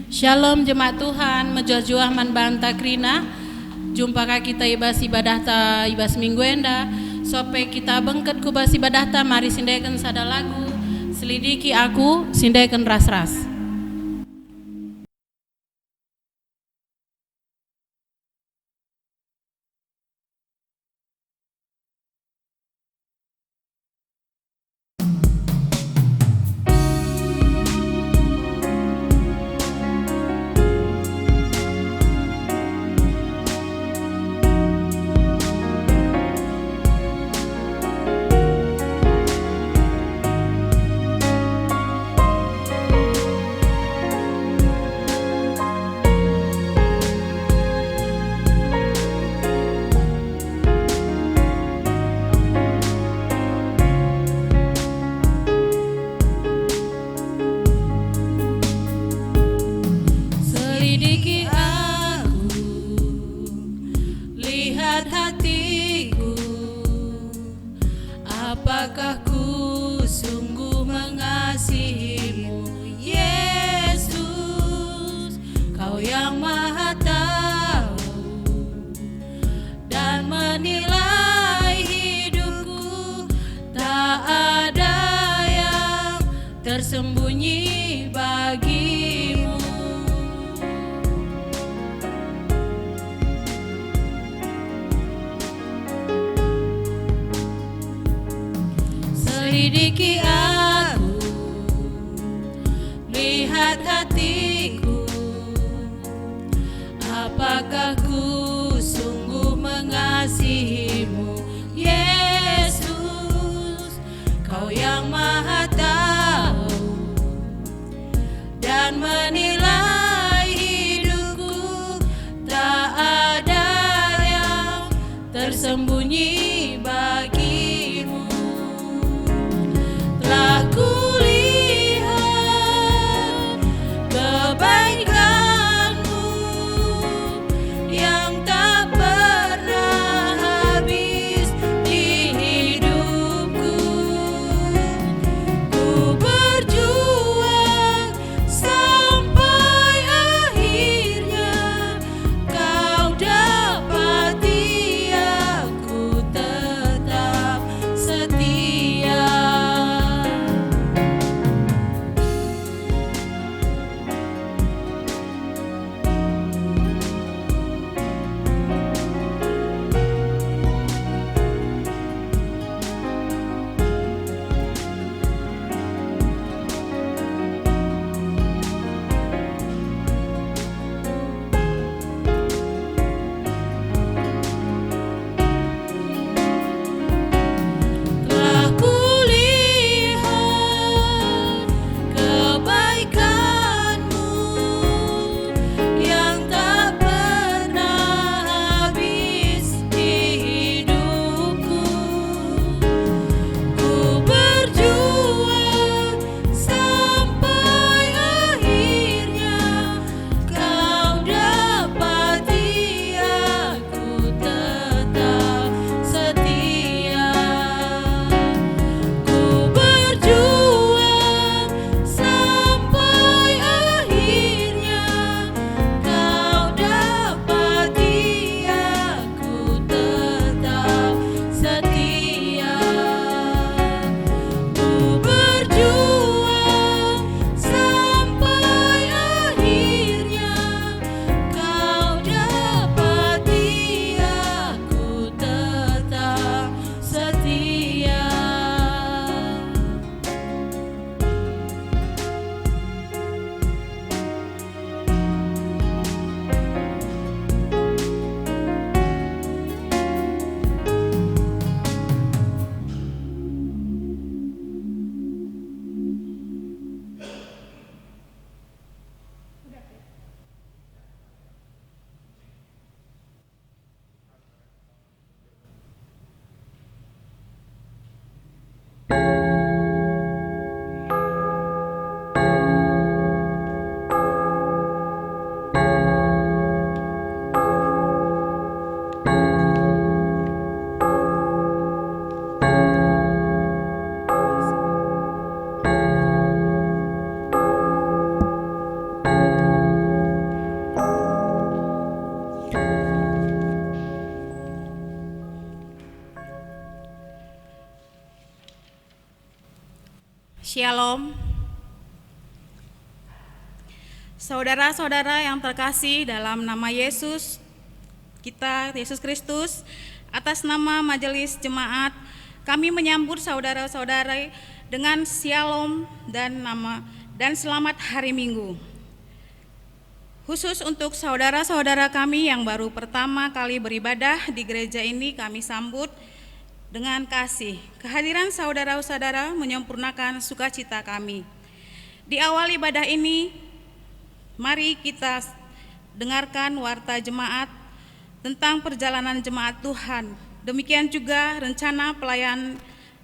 Shalom jemaat Tuhan, menjuah man banta krina. Jumpa kita ibas ibadah ta ibas minggu enda. Sope kita bengket kubas ibadah ta, mari sindaikan sada lagu. Selidiki aku, sindaikan ras-ras. Tersembunyi bagimu. Selidiki aku, lihat hatiku, apakah ku sungguh mengasihimu, Yesus, Kau yang Maha Tahu dan menilai hidupku, tak ada yang tersembunyi bagimu. Telah kulihat kebaikanmu yang tak pernah habis di hidupku. Ku berjuang sampai akhirnya Kau dapati aku tetap Shalom. Saudara-saudara yang terkasih, dalam nama Yesus Kristus, atas nama Majelis Jemaat, kami menyambut saudara-saudara dengan Shalom dan selamat hari Minggu. Khusus untuk saudara-saudara kami yang baru pertama kali beribadah di gereja ini, kami sambut dengan kasih. Kehadiran saudara-saudara menyempurnakan sukacita kami. Di awal ibadah ini, mari kita dengarkan warta jemaat tentang perjalanan jemaat Tuhan. Demikian juga rencana pelayan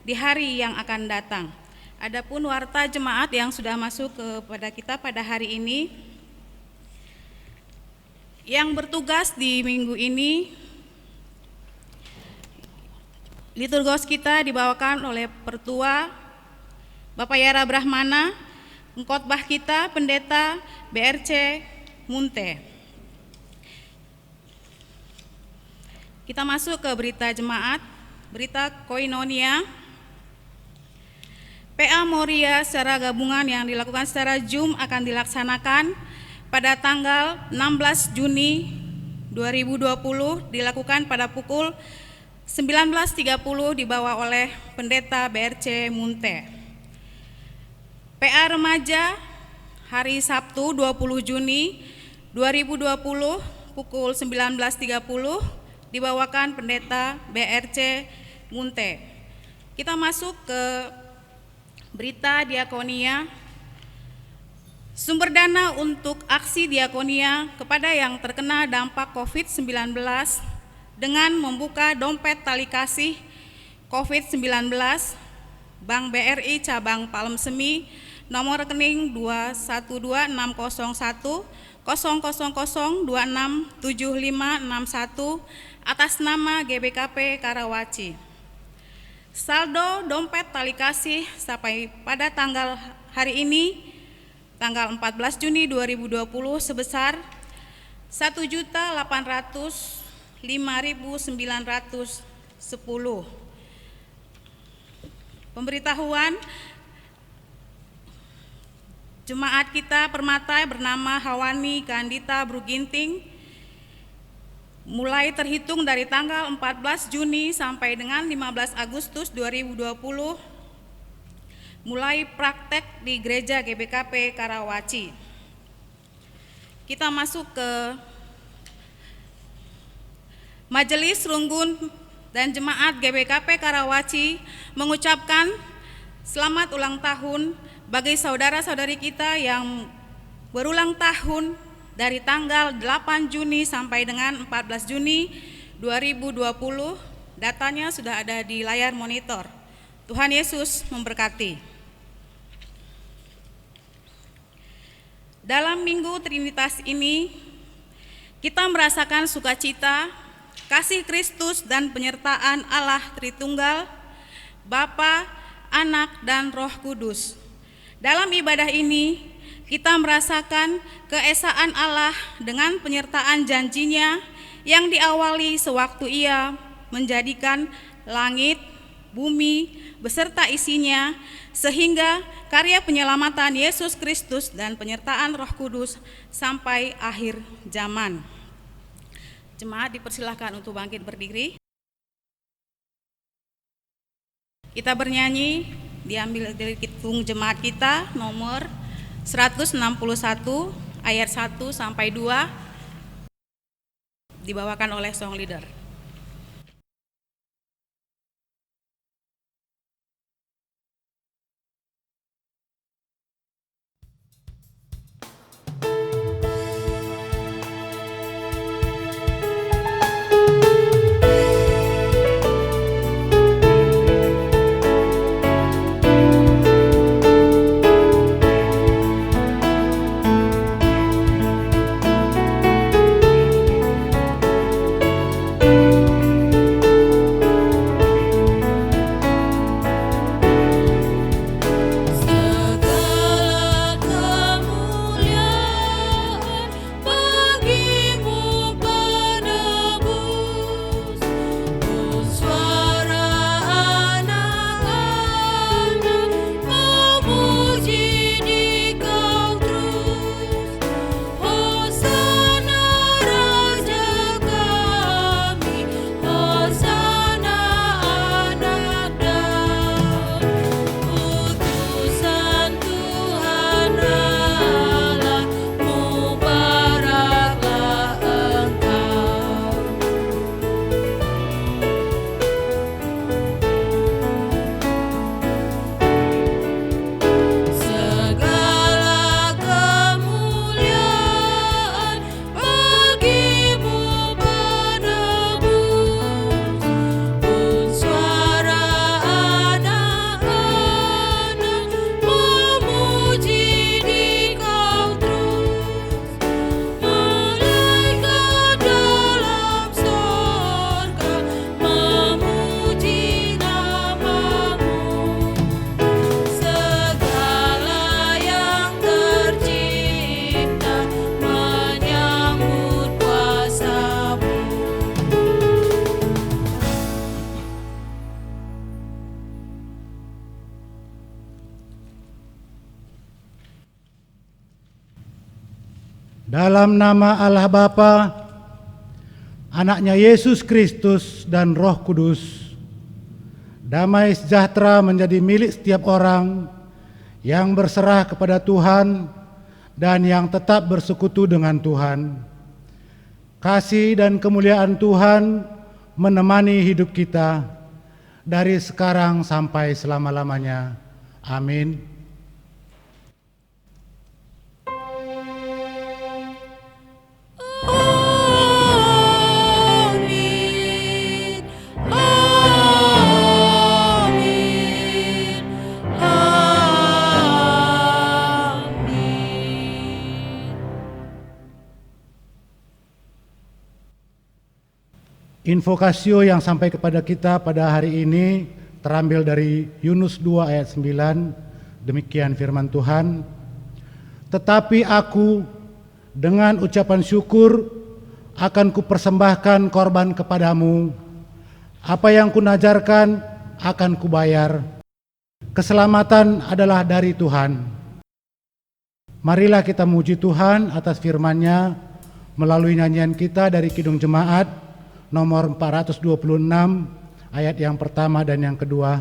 di hari yang akan datang. Adapun warta jemaat yang sudah masuk kepada kita pada hari ini, yang bertugas di minggu ini, liturgos kita dibawakan oleh Pertua Bapak Yara Brahmana, pengkhotbah kita Pendeta BRC Munte. Kita masuk ke berita jemaat, berita koinonia. PA Moria secara gabungan yang dilakukan secara Zoom akan dilaksanakan pada tanggal 16 Juni 2020, dilakukan pada pukul 19.30 dibawa oleh Pendeta BRC Munte. PA Remaja hari Sabtu 20 Juni 2020 pukul 19.30 dibawakan Pendeta BRC Munte. Kita masuk ke berita diakonia. Sumber dana untuk aksi diakonia kepada yang terkena dampak COVID-19 dengan membuka dompet tali kasih COVID-19 Bank BRI Cabang Palem Semi, nomor rekening 2126000267561 atas nama GBKP Karawaci. Saldo dompet tali kasih sampai pada tanggal hari ini, tanggal 14 Juni 2020 sebesar 1.805.910. Pemberitahuan, jemaat kita Permata bernama Hawani Gandita Bruginting mulai terhitung dari tanggal 14 Juni sampai dengan 15 Agustus 2020 mulai praktek di Gereja GBKP Karawaci. Kita masuk ke Majelis Runggun dan Jemaat GBKP Karawaci mengucapkan selamat ulang tahun bagi saudara-saudari kita yang berulang tahun dari tanggal 8 Juni sampai dengan 14 Juni 2020. Datanya sudah ada di layar monitor. Tuhan Yesus memberkati. Dalam Minggu Trinitas ini, kita merasakan sukacita, kasih Kristus dan penyertaan Allah Tritunggal, Bapa, Anak, dan Roh Kudus. Dalam ibadah ini, kita merasakan keesaan Allah dengan penyertaan janjinya yang diawali sewaktu Ia menjadikan langit, bumi, beserta isinya, sehingga karya penyelamatan Yesus Kristus dan penyertaan Roh Kudus sampai akhir zaman. Jemaat dipersilahkan untuk bangkit berdiri. Kita bernyanyi, diambil dari kitung jemaat kita nomor 161 ayat 1 sampai 2, dibawakan oleh song leader. Dalam nama Allah Bapa, Anaknya Yesus Kristus dan Roh Kudus, damai sejahtera menjadi milik setiap orang yang berserah kepada Tuhan dan yang tetap bersekutu dengan Tuhan. Kasih dan kemuliaan Tuhan menemani hidup kita dari sekarang sampai selama-lamanya. Amin. Invokasio yang sampai kepada kita pada hari ini terambil dari Yunus 2 ayat 9. Demikian firman Tuhan. Tetapi aku dengan ucapan syukur akan kupersembahkan korban kepadamu. Apa yang kunajarkan akan kubayar. Keselamatan adalah dari Tuhan. Marilah kita muji Tuhan atas firman-Nya melalui nyanyian kita dari Kidung Jemaat nomor 426 ayat yang pertama dan yang kedua.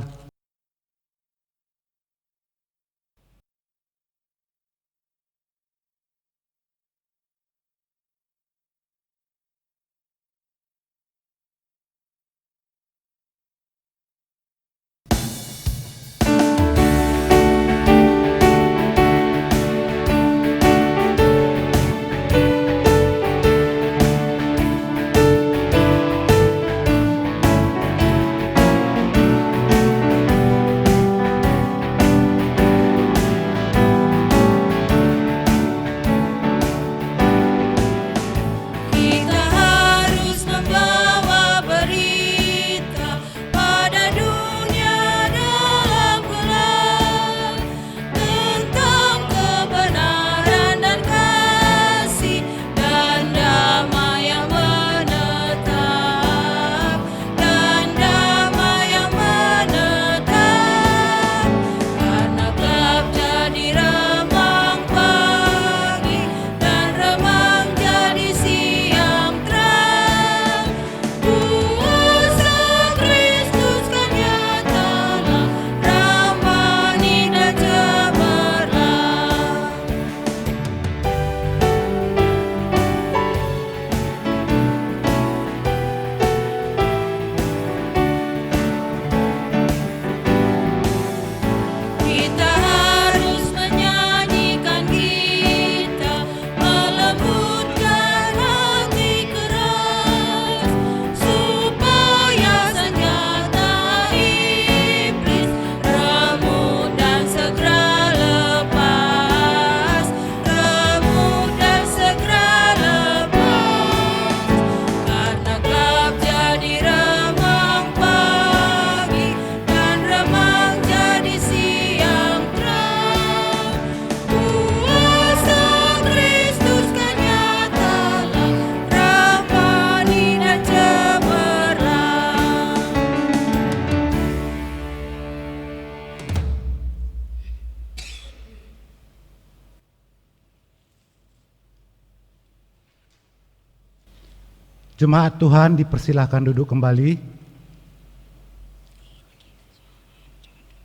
Jemaat Tuhan dipersilahkan duduk kembali.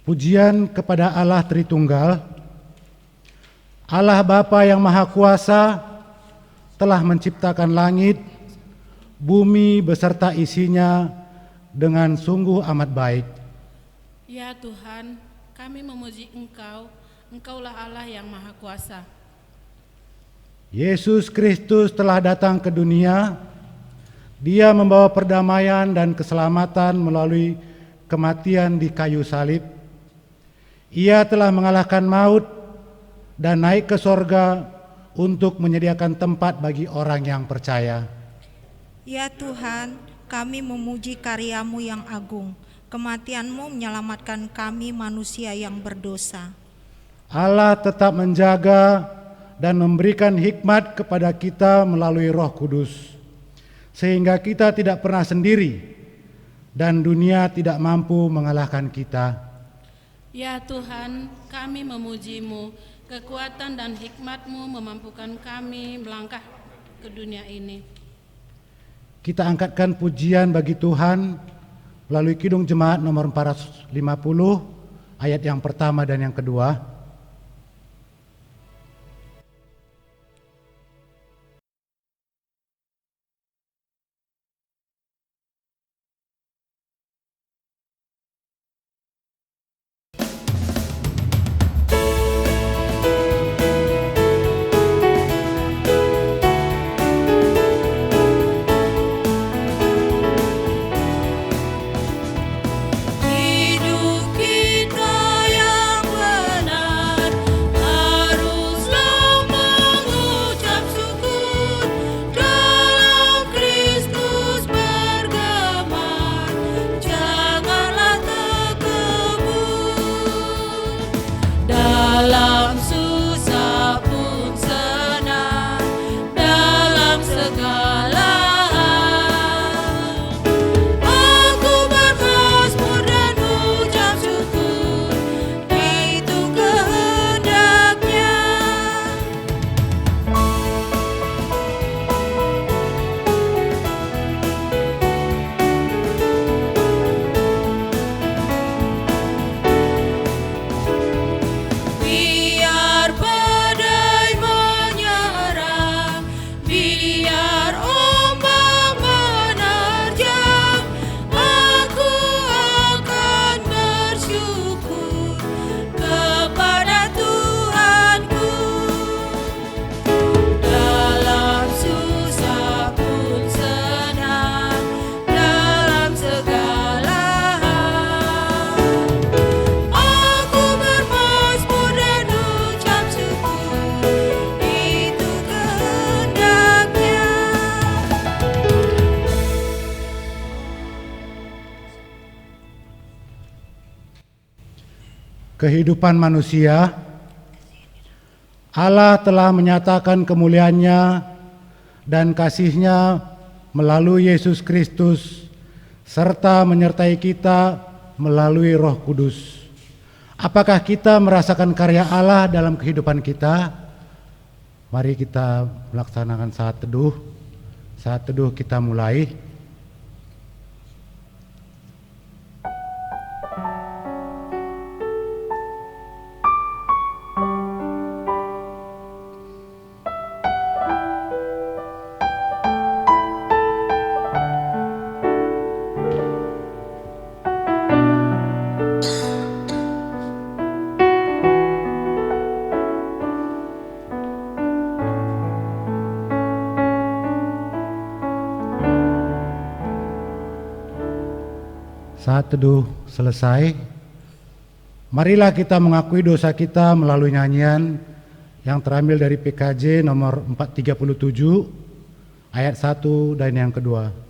Pujian kepada Allah Tritunggal. Allah Bapa yang Maha Kuasa telah menciptakan langit, bumi beserta isinya dengan sungguh amat baik. Ya Tuhan, kami memuji Engkau, Engkaulah Allah yang Maha Kuasa. Yesus Kristus telah datang ke dunia. Dia membawa perdamaian dan keselamatan melalui kematian di kayu salib. Ia telah mengalahkan maut dan naik ke sorga untuk menyediakan tempat bagi orang yang percaya. Ya Tuhan, kami memuji karya-Mu yang agung. Kematian-Mu menyelamatkan kami manusia yang berdosa. Allah tetap menjaga dan memberikan hikmat kepada kita melalui Roh Kudus, sehingga kita tidak pernah sendiri dan dunia tidak mampu mengalahkan kita. Ya Tuhan, kami memuji-Mu. kekuatan dan hikmat-Mu memampukan kami melangkah ke dunia ini. Kita angkatkan pujian bagi Tuhan melalui Kidung Jemaat nomor 450, ayat yang pertama dan yang kedua. Kehidupan manusia, Allah telah menyatakan kemuliaan-Nya dan kasih-Nya melalui Yesus Kristus, serta menyertai kita melalui Roh Kudus. Apakah kita merasakan karya Allah dalam kehidupan kita? Mari kita melaksanakan saat teduh. Saat teduh kita mulai. Saat teduh selesai, marilah kita mengakui dosa kita melalui nyanyian yang terambil dari PKJ nomor 437 ayat 1 dan yang kedua.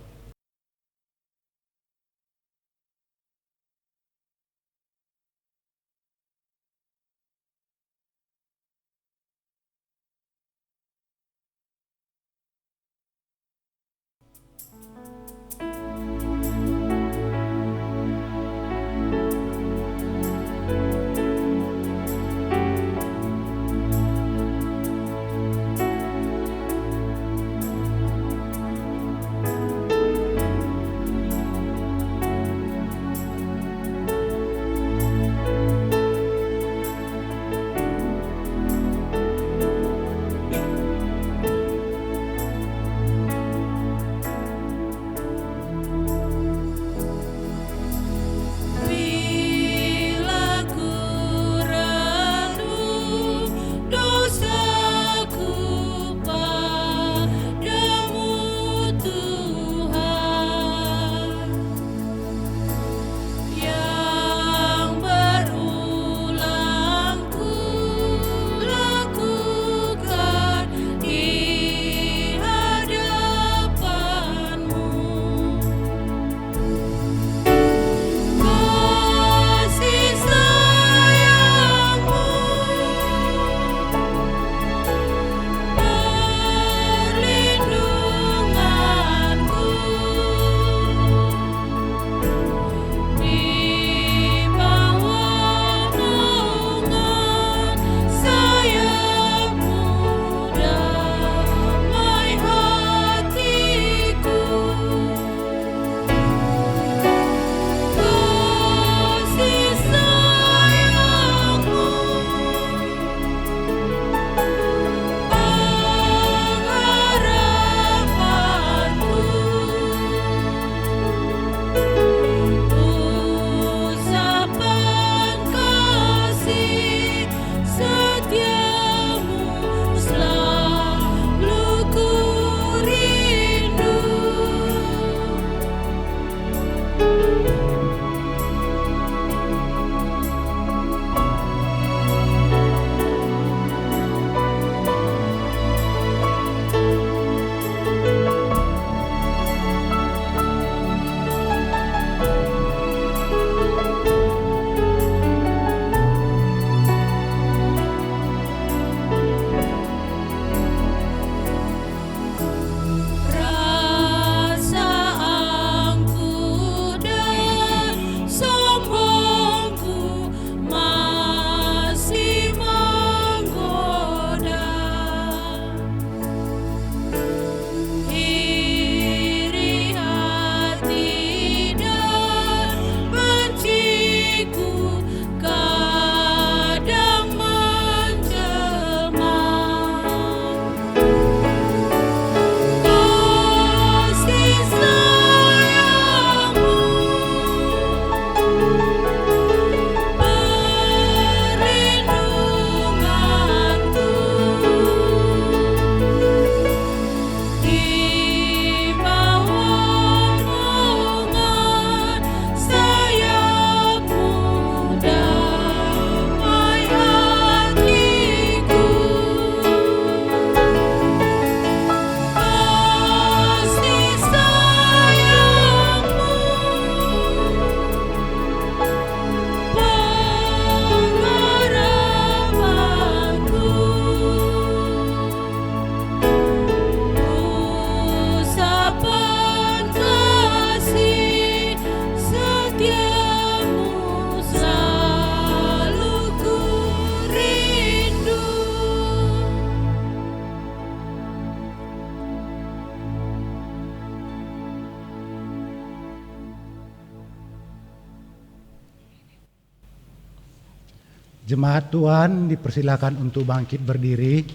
Jemaat Tuhan dipersilakan untuk bangkit berdiri.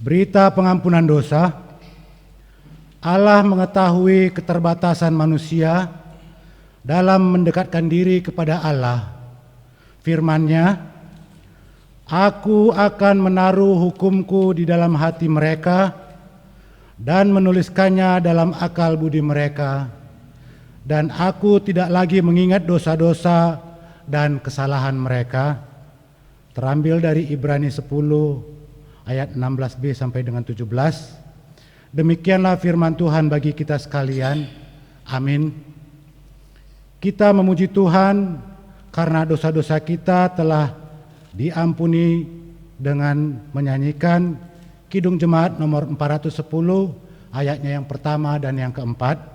Berita pengampunan dosa. Allah mengetahui keterbatasan manusia dalam mendekatkan diri kepada Allah. Firman-Nya, Aku akan menaruh hukumku di dalam hati mereka dan menuliskannya dalam akal budi mereka. Dan aku tidak lagi mengingat dosa-dosa dan kesalahan mereka. Terambil dari Ibrani 10 ayat 16b sampai dengan 17. Demikianlah firman Tuhan bagi kita sekalian. Amin. Kita memuji Tuhan karena dosa-dosa kita telah diampuni dengan menyanyikan Kidung Jemaat nomor 410 ayatnya yang pertama dan yang keempat.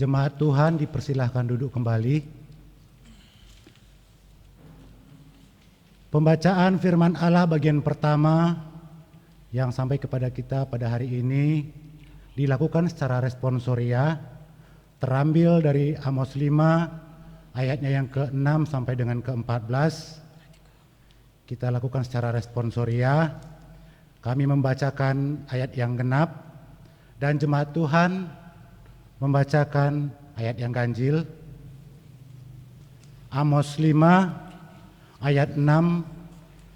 Jemaat Tuhan dipersilahkan duduk kembali. Pembacaan firman Allah bagian pertama yang sampai kepada kita pada hari ini dilakukan secara responsoria, terambil dari Amos 5 ayatnya yang ke-6 sampai dengan ke-14. Kita lakukan secara responsoria. Kami membacakan ayat yang genap dan jemaat Tuhan membacakan ayat yang ganjil. Amos 5 ayat 6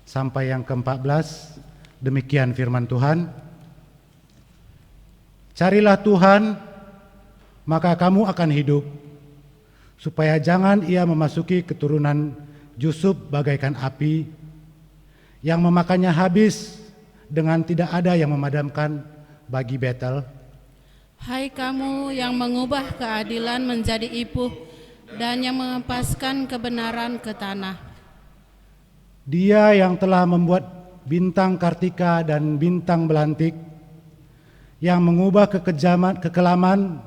sampai yang ke-14. Demikian firman Tuhan. Carilah Tuhan, maka kamu akan hidup, supaya jangan ia memasuki keturunan Yusuf bagaikan api, yang memakannya habis dengan tidak ada yang memadamkan bagi Betel. Hai kamu yang mengubah keadilan menjadi ipuh dan yang mengempaskan kebenaran ke tanah. Dia yang telah membuat bintang Kartika dan bintang Belantik, yang mengubah kekelaman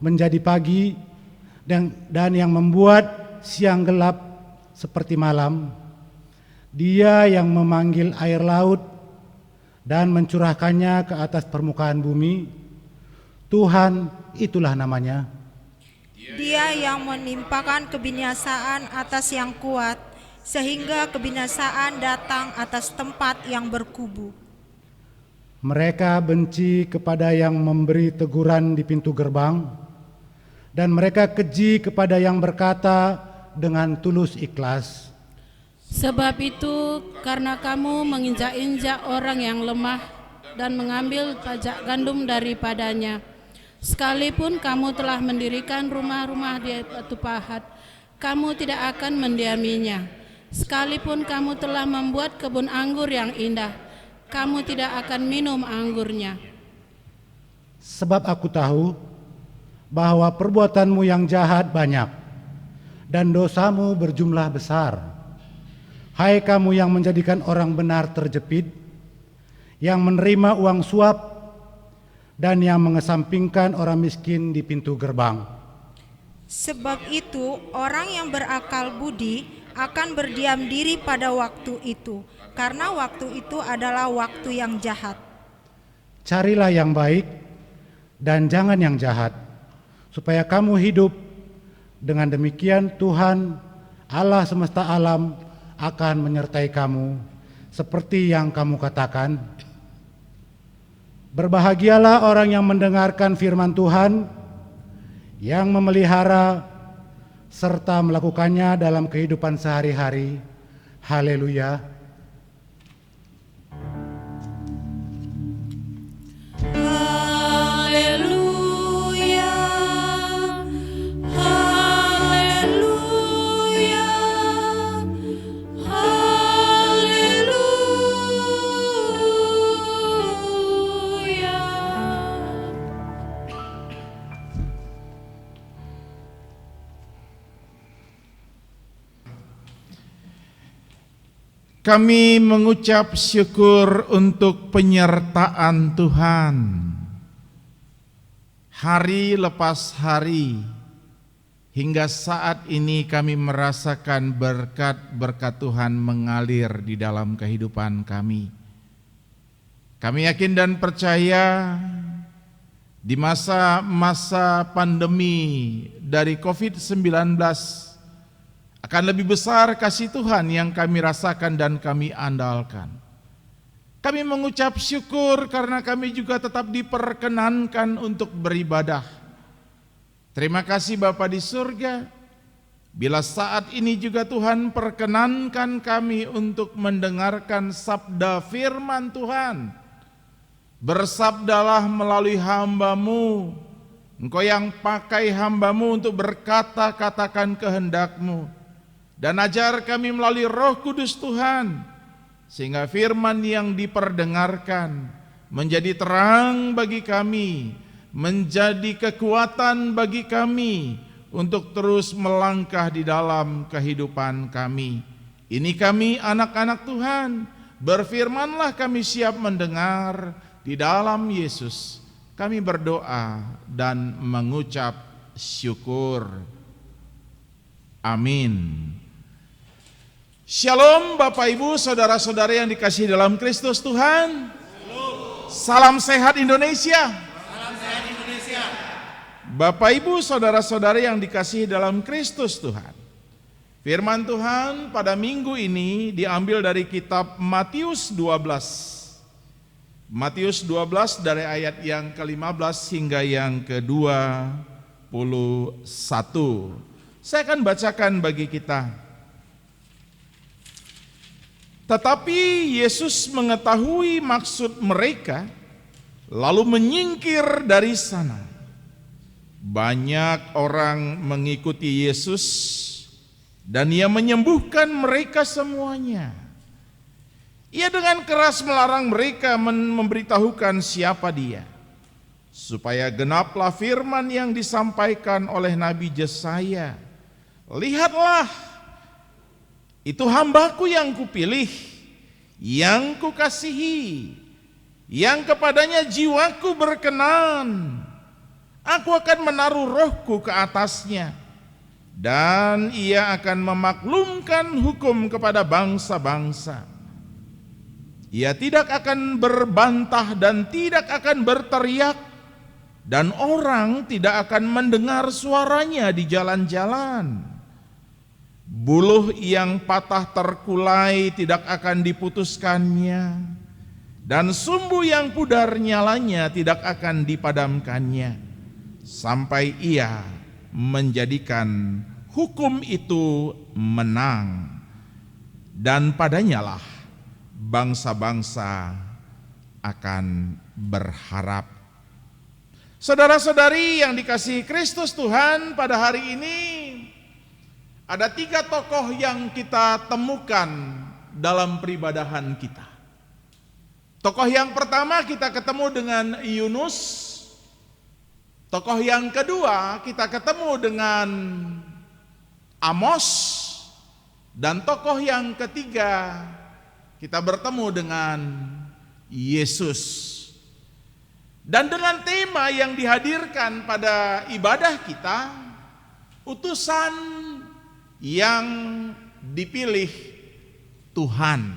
menjadi pagi, dan yang membuat siang gelap seperti malam. Dia yang memanggil air laut dan mencurahkannya ke atas permukaan bumi. Tuhan, itulah namanya. Dia yang menimpakan kebinasaan atas yang kuat, sehingga kebinasaan datang atas tempat yang berkubu. Mereka benci kepada yang memberi teguran di pintu gerbang, dan mereka keji kepada yang berkata dengan tulus ikhlas. Sebab itu, karena kamu menginjak-injak orang yang lemah dan mengambil pajak gandum daripadanya, sekalipun kamu telah mendirikan rumah-rumah di batu pahat, kamu tidak akan mendiaminya. Sekalipun kamu telah membuat kebun anggur yang indah, kamu tidak akan minum anggurnya. Sebab aku tahu bahwa perbuatanmu yang jahat banyak, dan dosamu berjumlah besar. Hai kamu yang menjadikan orang benar terjepit, yang menerima uang suap, dan yang mengesampingkan orang miskin di pintu gerbang. Sebab itu orang yang berakal budi akan berdiam diri pada waktu itu, karena waktu itu adalah waktu yang jahat. Carilah yang baik dan jangan yang jahat, supaya kamu hidup. Dengan demikian Tuhan, Allah semesta alam, akan menyertai kamu seperti yang kamu katakan. Berbahagialah orang yang mendengarkan firman Tuhan, yang memelihara serta melakukannya dalam kehidupan sehari-hari. Haleluya. Kami mengucap syukur untuk penyertaan Tuhan. Hari lepas hari, hingga saat ini kami merasakan berkat-berkat Tuhan mengalir di dalam kehidupan kami. Kami yakin dan percaya di masa-masa pandemi dari COVID-19 akan lebih besar kasih Tuhan yang kami rasakan dan kami andalkan. Kami mengucap syukur karena kami juga tetap diperkenankan untuk beribadah. Terima kasih Bapa di surga, bila saat ini juga Tuhan perkenankan kami untuk mendengarkan sabda firman Tuhan. Bersabdalah melalui hamba-Mu, Engkau yang pakai hamba-Mu untuk berkata, katakan kehendak-Mu. Dan ajar kami melalui Roh Kudus Tuhan, sehingga firman yang diperdengarkan menjadi terang bagi kami, menjadi kekuatan bagi kami untuk terus melangkah di dalam kehidupan kami. Ini kami anak-anak Tuhan, berfirmanlah kami siap mendengar. Di dalam Yesus kami berdoa dan mengucap syukur. Amin. Shalom Bapak Ibu, saudara-saudara yang dikasihi dalam Kristus Tuhan. Salam sehat Indonesia. Salam sehat Indonesia. Bapak Ibu, saudara-saudara yang dikasihi dalam Kristus Tuhan. Firman Tuhan pada minggu ini diambil dari kitab Matius 12. Matius 12 dari ayat yang ke-15 hingga yang ke-21. Saya akan bacakan bagi kita. Tetapi Yesus mengetahui maksud mereka, lalu menyingkir dari sana. Banyak orang mengikuti Yesus, dan Ia menyembuhkan mereka semuanya. Ia dengan keras melarang mereka memberitahukan siapa Dia, supaya genaplah firman yang disampaikan oleh Nabi Yesaya. Lihatlah, itu hambaku yang kupilih, yang kukasihi, yang kepadanya jiwaku berkenan. Aku akan menaruh rohku ke atasnya, dan ia akan memaklumkan hukum kepada bangsa-bangsa. Ia tidak akan berbantah dan tidak akan berteriak, dan orang tidak akan mendengar suaranya di jalan-jalan. Buluh yang patah terkulai tidak akan diputuskannya, dan sumbu yang pudar nyalanya tidak akan dipadamkannya, sampai ia menjadikan hukum itu menang, dan padanyalah bangsa-bangsa akan berharap. Saudara-saudari yang dikasihi Kristus Tuhan, pada hari ini ada 3 tokoh yang kita temukan dalam peribadahan kita. Tokoh yang pertama kita ketemu dengan Yunus. Tokoh yang kedua kita ketemu dengan Amos. Dan tokoh yang ketiga kita bertemu dengan Yesus. Dan dengan tema yang dihadirkan pada ibadah kita, utusan yang dipilih Tuhan.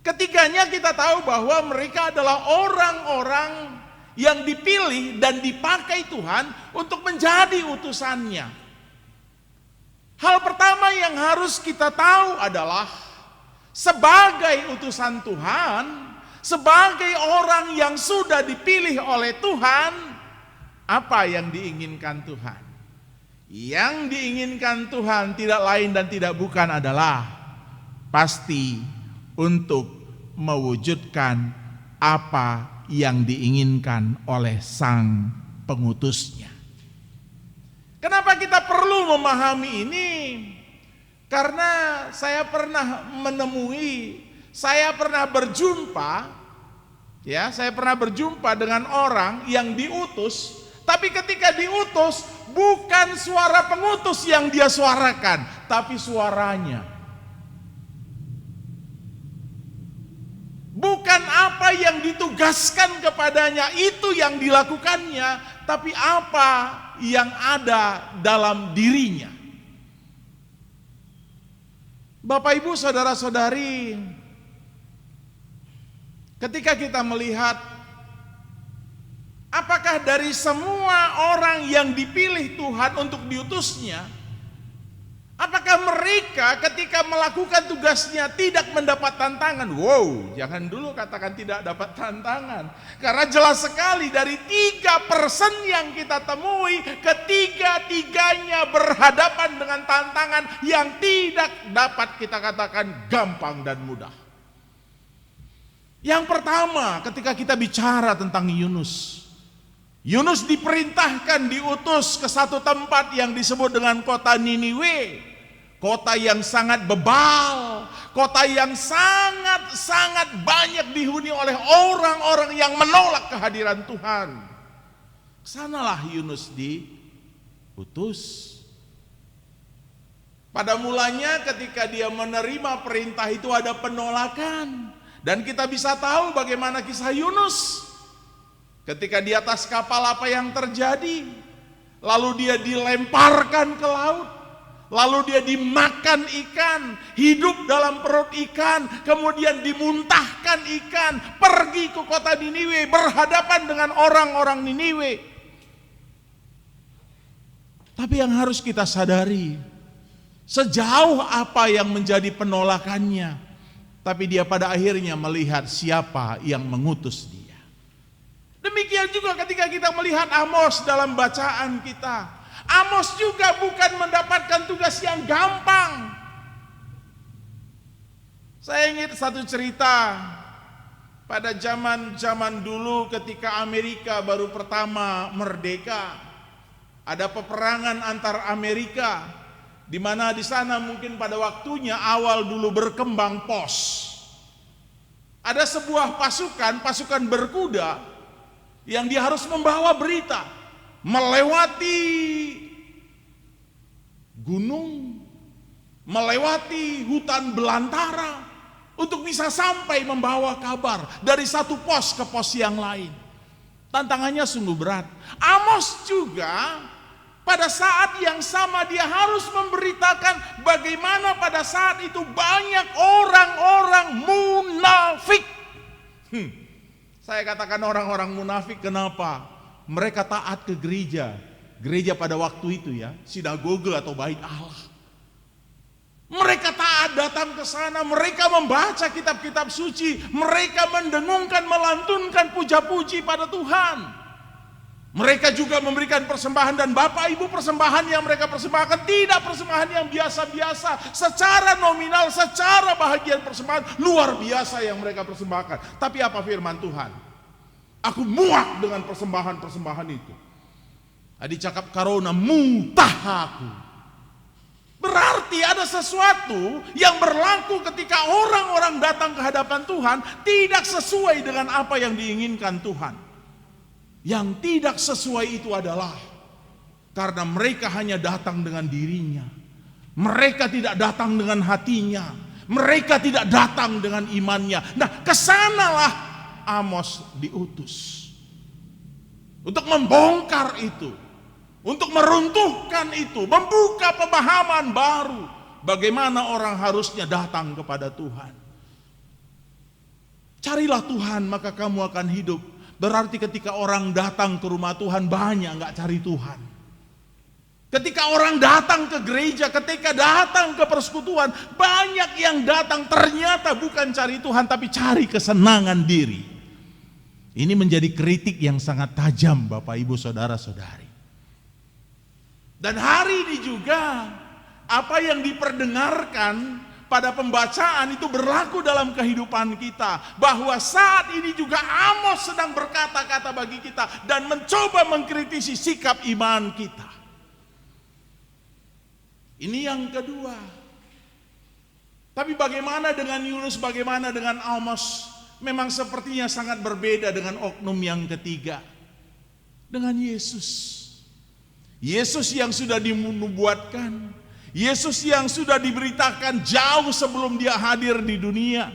Ketiganya kita tahu bahwa mereka adalah orang-orang yang dipilih dan dipakai Tuhan untuk menjadi utusannya. Hal pertama yang harus kita tahu adalah sebagai utusan Tuhan, sebagai orang yang sudah dipilih oleh Tuhan, apa yang diinginkan Tuhan? Yang diinginkan Tuhan tidak lain dan tidak bukan adalah pasti untuk mewujudkan apa yang diinginkan oleh Sang Pengutusnya. Kenapa kita perlu memahami ini? Karena saya pernah berjumpa dengan orang yang diutus, tapi ketika diutus bukan suara pengutus yang dia suarakan, tapi suaranya. Bukan apa yang ditugaskan kepadanya itu yang dilakukannya, tapi apa yang ada dalam dirinya. Bapak, Ibu, saudara-saudari, ketika kita melihat apakah dari semua orang yang dipilih Tuhan untuk diutusnya, apakah mereka ketika melakukan tugasnya tidak mendapat tantangan? Wow, jangan dulu katakan tidak dapat tantangan. Karena jelas sekali dari 3% yang kita temui, ketiga-tiganya berhadapan dengan tantangan yang tidak dapat kita katakan gampang dan mudah. Yang pertama, ketika kita bicara tentang Yunus. Yunus diperintahkan diutus ke satu tempat yang disebut dengan kota Niniwe. Kota yang sangat bebal, kota yang sangat banyak dihuni oleh orang-orang yang menolak kehadiran Tuhan. Sanalah Yunus diutus. Pada mulanya ketika dia menerima perintah itu ada penolakan. Dan kita bisa tahu bagaimana kisah Yunus. Ketika di atas kapal apa yang terjadi? Lalu dia dilemparkan ke laut. Lalu dia dimakan ikan, hidup dalam perut ikan, kemudian dimuntahkan ikan, pergi ke kota Niniwe, berhadapan dengan orang-orang Niniwe. Tapi yang harus kita sadari, sejauh apa yang menjadi penolakannya, tapi dia pada akhirnya melihat siapa yang mengutus dia. Demikian juga ketika kita melihat Amos dalam bacaan kita. Amos juga bukan mendapatkan tugas yang gampang. Saya ingat satu cerita pada zaman dulu ketika Amerika baru pertama merdeka. Ada peperangan antar Amerika, di mana di sana mungkin pada waktunya awal dulu berkembang pos. Ada sebuah pasukan berkuda yang dia harus membawa berita melewati gunung, melewati hutan belantara untuk bisa sampai membawa kabar dari satu pos ke pos yang lain. Tantangannya sungguh berat. Amos juga pada saat yang sama dia harus memberitakan bagaimana pada saat itu banyak orang-orang munafik. Saya katakan orang-orang munafik kenapa? Mereka taat ke gereja. Gereja pada waktu itu ya, sinagoge atau bait Allah. Mereka taat datang ke sana, mereka membaca kitab-kitab suci, mereka mendengungkan, melantunkan puja-puji pada Tuhan. Mereka juga memberikan persembahan, dan Bapak Ibu persembahan yang mereka persembahkan tidak persembahan yang biasa-biasa. Secara nominal, secara bahagian persembahan luar biasa yang mereka persembahkan. Tapi apa firman Tuhan? Aku muak dengan persembahan-persembahan itu. Adi cakap karona mutah aku. Berarti ada sesuatu yang berlaku ketika orang-orang datang ke hadapan Tuhan tidak sesuai dengan apa yang diinginkan Tuhan. Yang tidak sesuai itu adalah karena mereka hanya datang dengan dirinya. Mereka tidak datang dengan hatinya. Mereka tidak datang dengan imannya. Nah, kesanalah Amos diutus untuk membongkar itu, untuk meruntuhkan itu, membuka pemahaman baru bagaimana orang harusnya datang kepada Tuhan. Carilah Tuhan maka kamu akan hidup. Berarti ketika orang datang ke rumah Tuhan banyak nggak cari Tuhan. Ketika orang datang ke gereja, ketika datang ke persekutuan, banyak yang datang ternyata bukan cari Tuhan tapi cari kesenangan diri. Ini menjadi kritik yang sangat tajam Bapak Ibu Saudara-saudari. Dan hari ini juga apa yang diperdengarkan pada pembacaan itu berlaku dalam kehidupan kita. Bahwa saat ini juga Amos sedang berkata-kata bagi kita dan mencoba mengkritisi sikap iman kita. Ini yang kedua. Tapi bagaimana dengan Yunus, bagaimana dengan Amos? Memang sepertinya sangat berbeda dengan oknum yang ketiga. Dengan Yesus. Yesus yang sudah dinubuatkan, Yesus yang sudah diberitakan jauh sebelum dia hadir di dunia.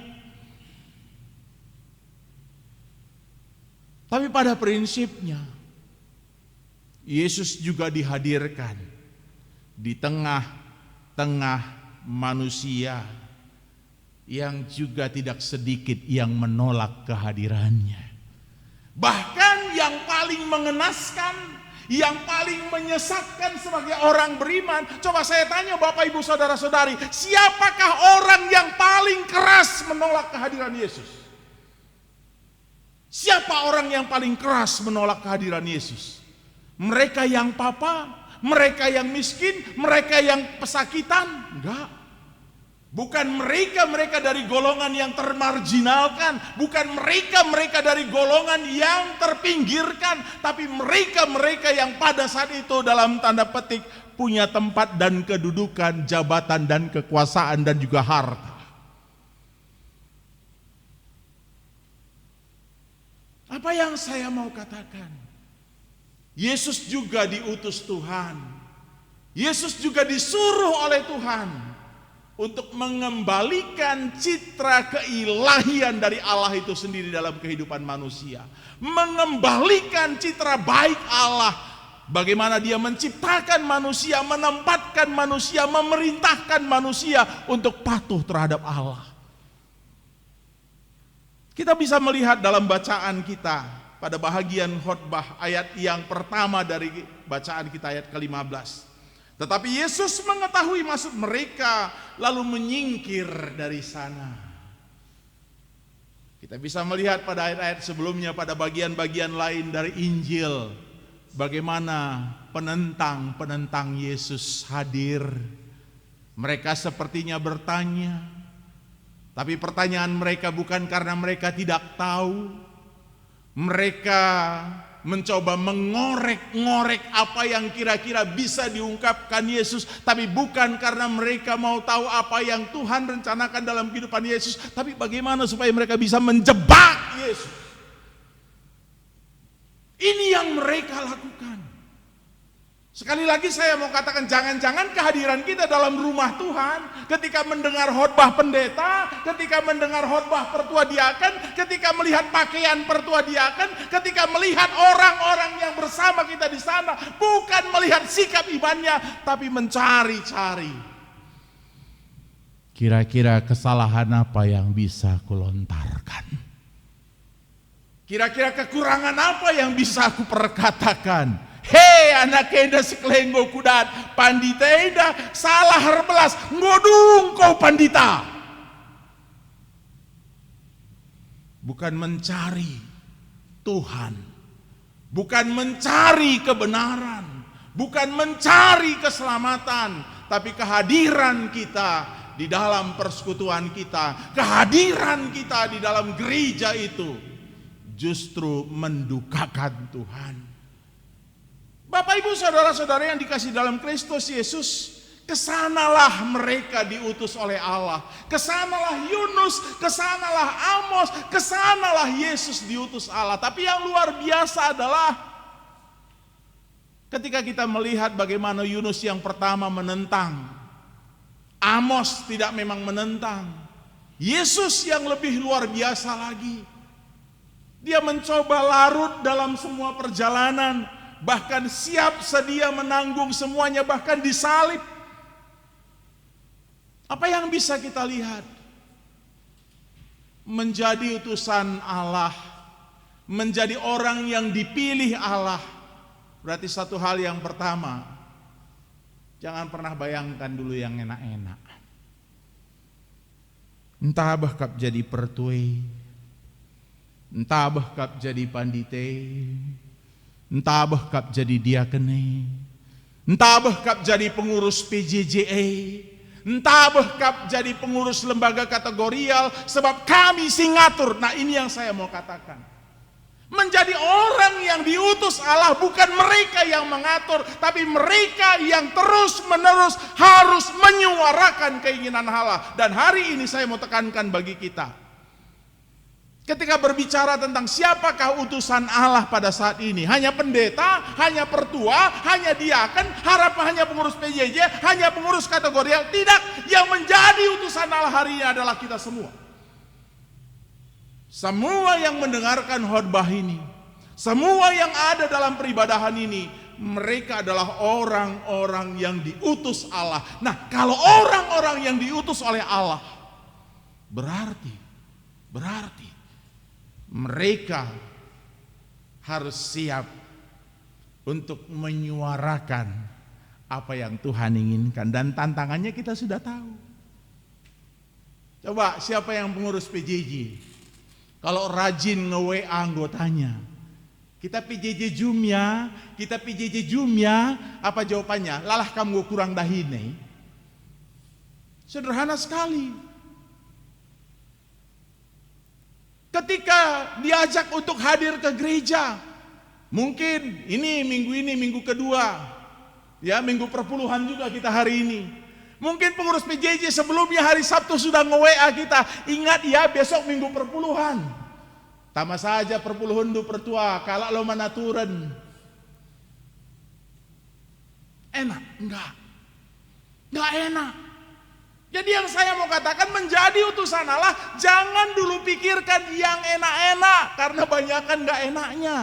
Tapi pada prinsipnya Yesus juga dihadirkan di tengah-tengah manusia yang juga tidak sedikit yang menolak kehadirannya. Bahkan yang paling mengenaskan, yang paling menyesatkan sebagai orang beriman, coba saya tanya Bapak Ibu Saudara-saudari, siapakah orang yang paling keras menolak kehadiran Yesus? Siapa orang yang paling keras menolak kehadiran Yesus? Mereka yang papa, mereka yang miskin, mereka yang pesakitan? Enggak. Bukan mereka dari golongan yang termarginalkan, bukan mereka dari golongan yang terpinggirkan, tapi mereka yang pada saat itu dalam tanda petik punya tempat dan kedudukan, jabatan dan kekuasaan dan juga harta. Apa yang saya mau katakan? Yesus juga diutus Tuhan. Yesus juga disuruh oleh Tuhan untuk mengembalikan citra keilahian dari Allah itu sendiri dalam kehidupan manusia. Mengembalikan citra baik Allah. Bagaimana dia menciptakan manusia, menempatkan manusia, memerintahkan manusia untuk patuh terhadap Allah. Kita bisa melihat dalam bacaan kita pada bahagian khotbah ayat yang pertama dari bacaan kita ayat ke-15. Tetapi Yesus mengetahui maksud mereka lalu menyingkir dari sana. Kita bisa melihat pada ayat-ayat sebelumnya pada bagian-bagian lain dari Injil bagaimana penentang Yesus hadir. Mereka sepertinya bertanya, tapi pertanyaan mereka bukan karena mereka tidak tahu. Mereka mencoba mengorek-ngorek apa yang kira-kira bisa diungkapkan Yesus, tapi bukan karena mereka mau tahu apa yang Tuhan rencanakan dalam kehidupan Yesus, tapi bagaimana supaya mereka bisa menjebak Yesus. Ini yang mereka lakukan. Sekali lagi saya mau katakan, jangan-jangan kehadiran kita dalam rumah Tuhan, ketika mendengar khotbah pendeta, ketika mendengar khotbah pertua diaken, ketika melihat pakaian pertua diaken, ketika melihat orang-orang yang bersama kita di sana, bukan melihat sikap imannya, tapi mencari-cari. Kira-kira kesalahan apa yang bisa kulontarkan? Kira-kira kekurangan apa yang bisa aku perkatakan? Hei anak kenda sekelenggo kudat, pandita eda salah herbelas, ngodung kau pandita. Bukan mencari Tuhan, bukan mencari kebenaran, bukan mencari keselamatan, tapi kehadiran kita di dalam persekutuan kita, kehadiran kita di dalam gereja itu justru mendukakan Tuhan. Bapak ibu saudara-saudara yang dikasih dalam Kristus Yesus, kesanalah mereka diutus oleh Allah, kesanalah Yunus, kesanalah Amos, kesanalah Yesus diutus Allah. Tapi yang luar biasa adalah ketika kita melihat bagaimana Yunus yang pertama menentang, Amos tidak memang menentang, Yesus yang lebih luar biasa lagi, dia mencoba larut dalam semua perjalanan, bahkan siap sedia menanggung semuanya, bahkan disalib. Apa yang bisa kita lihat? Menjadi utusan Allah, menjadi orang yang dipilih Allah, berarti satu hal yang pertama, jangan pernah bayangkan dulu yang enak-enak. Entah bahkap jadi pertui, entah bahkap jadi pandite, entah bahkap jadi diakene, entah bahkap jadi pengurus PJJA, entah bahkap jadi pengurus lembaga kategorial, sebab kami sing ngatur. Nah ini yang saya mau katakan, menjadi orang yang diutus Allah, bukan mereka yang mengatur, tapi mereka yang terus menerus harus menyuarakan keinginan Allah. Dan hari ini saya mau tekankan bagi kita, ketika berbicara tentang siapakah utusan Allah pada saat ini, hanya pendeta, hanya pertua, hanya diaken, harapan hanya pengurus PJJ, hanya pengurus kategorial, tidak. Yang menjadi utusan Allah hari ini adalah kita semua. Semua yang mendengarkan khotbah ini, semua yang ada dalam peribadahan ini, mereka adalah orang-orang yang diutus Allah. Nah, kalau orang-orang yang diutus oleh Allah, berarti mereka harus siap untuk menyuarakan apa yang Tuhan inginkan. Dan tantangannya kita sudah tahu. Coba siapa yang pengurus PJJ? Kalau rajin nge-WA anggotanya, kita PJJ Jumya, apa jawabannya? Lalah kamu kurang dahine. Sederhana sekali. Ketika diajak untuk hadir ke gereja, mungkin minggu kedua, ya minggu perpuluhan juga kita hari ini. Mungkin pengurus PJJ sebelumnya hari Sabtu sudah nge-WA kita, ingat ya besok minggu perpuluhan. Tama saja perpuluhan du pertua, kalau lo manaturen. Enak? Enggak enak. Jadi yang saya mau katakan, menjadi utusan Allah, jangan dulu pikirkan yang enak-enak, karena banyakan gak enaknya.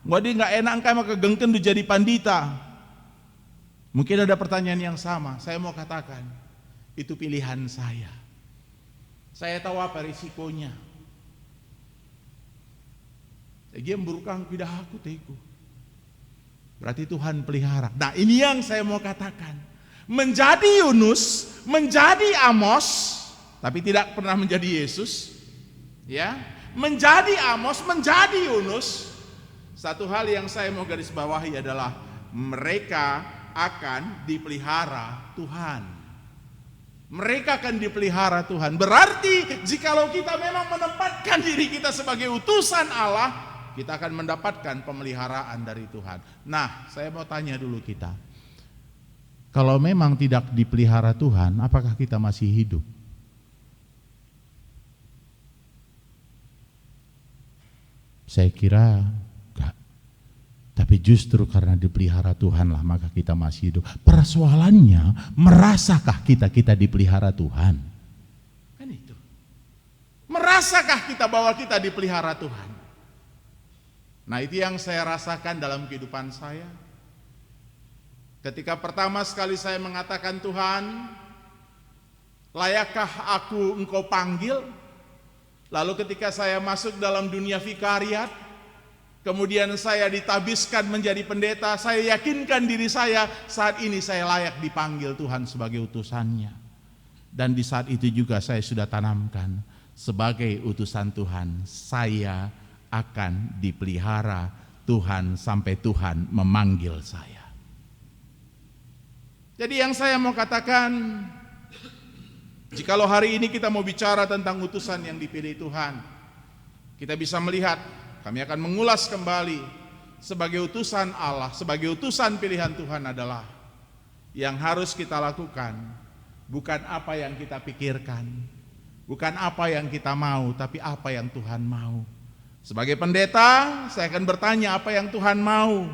Jadi gak enak engkau maka gengken jadi pandita. Mungkin ada pertanyaan yang sama, saya mau katakan, itu pilihan saya. Saya tahu apa risikonya. Saya memburukkan pidah aku teku. Berarti Tuhan pelihara. Nah ini yang saya mau katakan. Menjadi Yunus, menjadi Amos, tapi tidak pernah menjadi Yesus, ya. Menjadi Amos, menjadi Yunus. Satu hal yang saya mau garis bawahi adalah mereka akan dipelihara Tuhan. Mereka akan dipelihara Tuhan. Berarti jikalau kita memang menempatkan diri kita sebagai utusan Allah, kita akan mendapatkan pemeliharaan dari Tuhan. Nah, saya mau tanya dulu kita. Kalau memang tidak dipelihara Tuhan, apakah kita masih hidup? Saya kira enggak. Tapi justru karena dipelihara Tuhanlah maka kita masih hidup. Persoalannya, merasakah kita dipelihara Tuhan? Kan itu. Merasakah kita bahwa kita dipelihara Tuhan? Nah, itu yang saya rasakan dalam kehidupan saya. Ketika pertama sekali saya mengatakan, Tuhan, layakkah aku Engkau panggil? Lalu ketika saya masuk dalam dunia vikariat, kemudian saya ditabiskan menjadi pendeta, saya yakinkan diri saya saat ini saya layak dipanggil Tuhan sebagai utusannya. Dan di saat itu juga saya sudah tanamkan, sebagai utusan Tuhan, saya akan dipelihara Tuhan sampai Tuhan memanggil saya. Jadi yang saya mau katakan, jikalau hari ini kita mau bicara tentang utusan yang dipilih Tuhan, kita bisa melihat, kami akan mengulas kembali, sebagai utusan Allah, sebagai utusan pilihan Tuhan adalah yang harus kita lakukan bukan apa yang kita pikirkan, bukan apa yang kita mau, tapi apa yang Tuhan mau. Sebagai pendeta, saya akan bertanya apa yang Tuhan mau.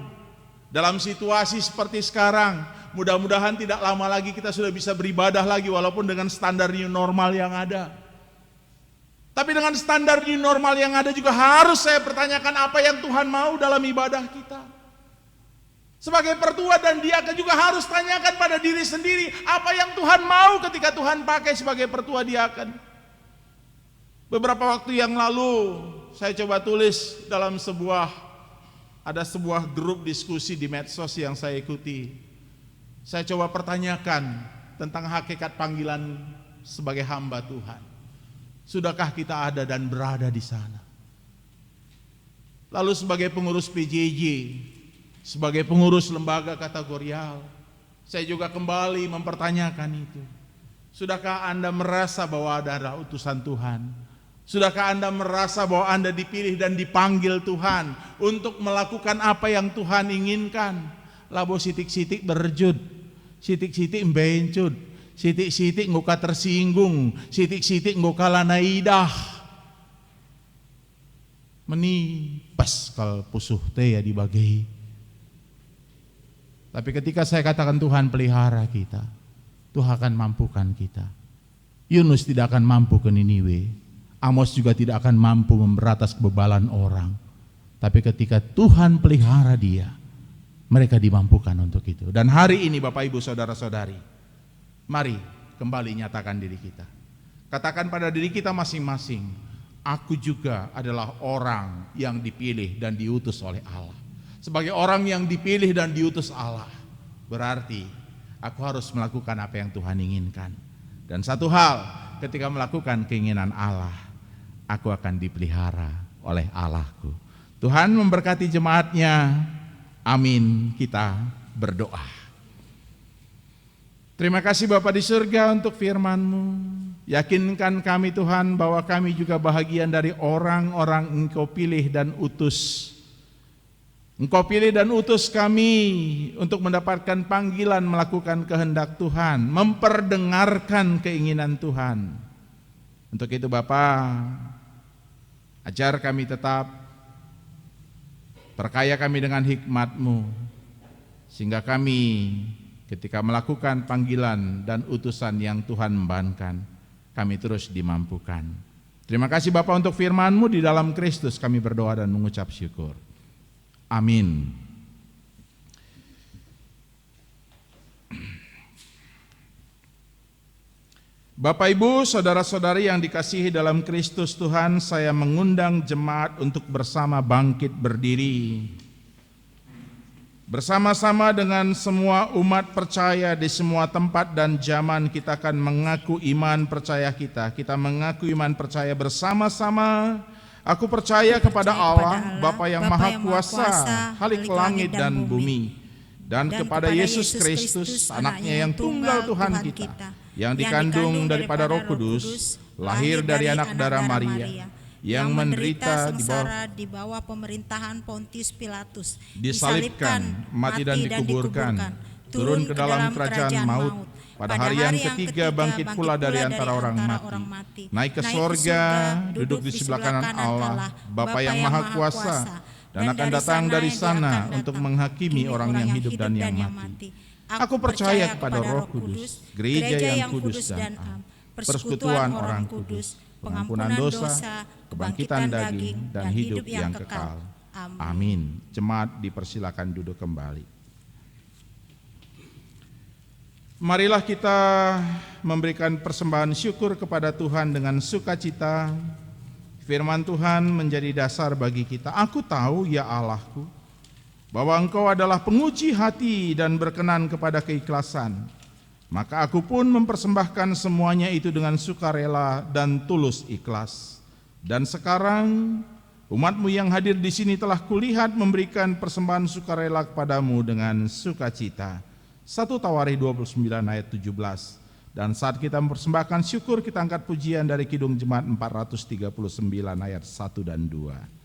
Dalam situasi seperti sekarang, mudah-mudahan tidak lama lagi kita sudah bisa beribadah lagi walaupun dengan standar new normal yang ada. Tapi dengan standar new normal yang ada juga harus saya pertanyakan apa yang Tuhan mau dalam ibadah kita. Sebagai pertua dan diaken juga harus tanyakan pada diri sendiri apa yang Tuhan mau ketika Tuhan pakai sebagai pertua diaken. Beberapa waktu yang lalu saya coba tulis dalam ada sebuah grup diskusi di medsos yang saya ikuti. Saya coba pertanyakan tentang hakikat panggilan sebagai hamba Tuhan. Sudahkah kita ada dan berada di sana? Lalu sebagai pengurus PJJ, sebagai pengurus lembaga kategorial, saya juga kembali mempertanyakan itu. Sudahkah Anda merasa bahwa Anda adalah utusan Tuhan? Sudahkah Anda merasa bahwa Anda dipilih dan dipanggil Tuhan untuk melakukan apa yang Tuhan inginkan? Labo sitik-sitik berjud, sitik-sitik mbencut, sitik-sitik ngoka tersinggung, sitik-sitik ngoka lanaidah. Meni pas kal pusuh teh ya dibagai. Tapi ketika saya katakan Tuhan pelihara kita, Tuhan akan mampukan kita. Yunus tidak akan mampu ke Niniwe. Amos juga tidak akan mampu memberatas kebebalan orang. Tapi ketika Tuhan pelihara dia, mereka dimampukan untuk itu. Dan hari ini Bapak Ibu Saudara-saudari, mari kembali nyatakan diri kita. Katakan pada diri kita masing-masing, aku juga adalah orang yang dipilih dan diutus oleh Allah. Sebagai orang yang dipilih dan diutus Allah, berarti aku harus melakukan apa yang Tuhan inginkan. Dan satu hal, ketika melakukan keinginan Allah, aku akan dipelihara oleh Allahku. Tuhan memberkati jemaatnya. Amin. Kita berdoa. Terima kasih Bapa di surga untuk firman-Mu. Yakinkan kami Tuhan bahwa kami juga bahagian dari orang-orang Engkau pilih dan utus. Engkau pilih dan utus kami untuk mendapatkan panggilan melakukan kehendak Tuhan, memperdengarkan keinginan Tuhan. Untuk itu Bapa, ajar kami tetap, perkaya kami dengan hikmat-Mu, sehingga kami ketika melakukan panggilan dan utusan yang Tuhan membankan, kami terus dimampukan. Terima kasih Bapa untuk firman-Mu, di dalam Kristus kami berdoa dan mengucap syukur. Amin. Bapak Ibu, saudara-saudari yang dikasihi dalam Kristus Tuhan, saya mengundang jemaat untuk bersama bangkit berdiri. Bersama-sama dengan semua umat percaya di semua tempat dan zaman, kita akan mengaku iman percaya kita. Kita mengaku iman percaya bersama-sama. Aku percaya kepada Allah, Bapa yang Maha Kuasa, Khalik langit dan bumi, dan kepada Yesus Kristus, anaknya yang tunggal Tuhan kita, yang dikandung daripada Roh Kudus, lahir dari anak darah Maria, yang menderita di bawah pemerintahan Pontius Pilatus, disalibkan, mati dan dikuburkan, turun ke dalam kerajaan maut, pada hari yang ketiga bangkit pula dari antara orang mati, naik ke sorga, duduk di sebelah kanan Allah, Bapa yang Maha Kuasa, dan akan datang dari sana untuk menghakimi orang yang hidup dan yang mati. Aku percaya kepada Roh Kudus, gereja yang kudus dan am, persekutuan orang kudus, pengampunan dosa, kebangkitan daging, dan hidup yang kekal. Amin. Jemaat dipersilakan duduk kembali. Marilah kita memberikan persembahan syukur kepada Tuhan dengan sukacita. Firman Tuhan menjadi dasar bagi kita. Aku tahu, ya Allahku, bahwa Engkau adalah penguji hati dan berkenan kepada keikhlasan. Maka aku pun mempersembahkan semuanya itu dengan sukarela dan tulus ikhlas. Dan sekarang umat-Mu yang hadir di sini telah kulihat memberikan persembahan sukarela kepadamu dengan sukacita. 1 Tawarikh 29 ayat 17. Dan saat kita mempersembahkan syukur, kita angkat pujian dari Kidung Jemaat 439 ayat 1 dan 2.